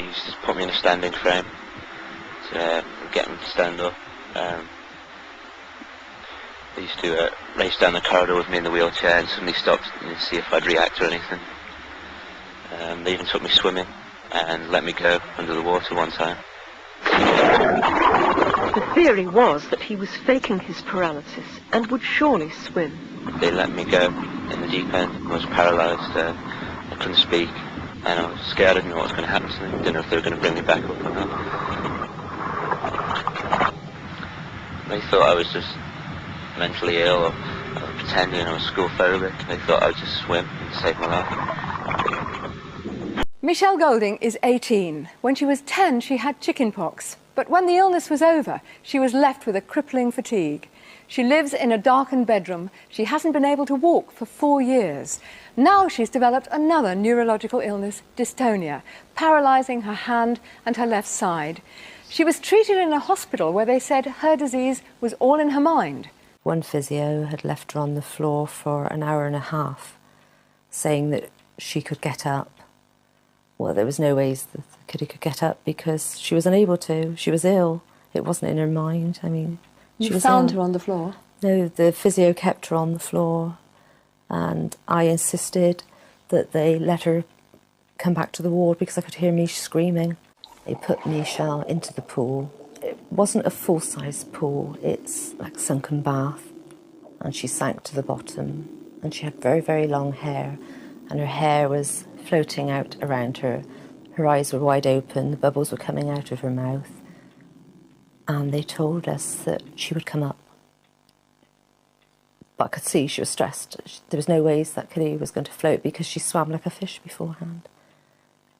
used to put me in a standing frame to get me to stand up. They used to race down the corridor with me in the wheelchair and suddenly stop and see if I'd react or anything. They even took me swimming and let me go under the water one time. The theory was that he was faking his paralysis and would surely swim. They let me go in the deep end. I was paralysed, I couldn't speak, and I was scared. I didn't know what was going to happen to me. I didn't know if they were going to bring me back up or not. They thought I was just mentally ill or pretending I was school phobic. They thought I would just swim and save my life. Michelle Golding is 18. When she was 10, she had chickenpox. But when the illness was over, she was left with a crippling fatigue. She lives in a darkened bedroom. She hasn't been able to walk for 4 years. Now she's developed another neurological illness, dystonia, paralysing her hand and her left side. She was treated in a hospital where they said her disease was all in her mind. One physio had left her on the floor for an hour and a half, saying that she could get up. Well, there was no ways that the kiddie could get up because she was unable to. She was ill. It wasn't in her mind. I mean, she was found ill. her on the floor? No, the physio kept her on the floor, and I insisted that they let her come back to the ward because I could hear Mish screaming. They put Michelle into the pool. It wasn't a full-size pool. It's like a sunken bath, and she sank to the bottom, and she had very, very long hair, and her hair was floating out around her. Her eyes were wide open, the bubbles were coming out of her mouth. And they told us that she would come up. But I could see she was stressed. There was no ways that kiddie was going to float because she swam like a fish beforehand.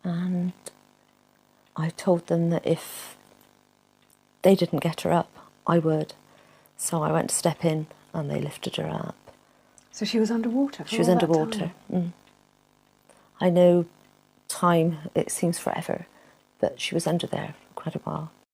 And I told them that if they didn't get her up, I would. So I went to step in and they lifted her up. So she was underwater? She was underwater. I know time, it seems forever, but she was under there for quite a while.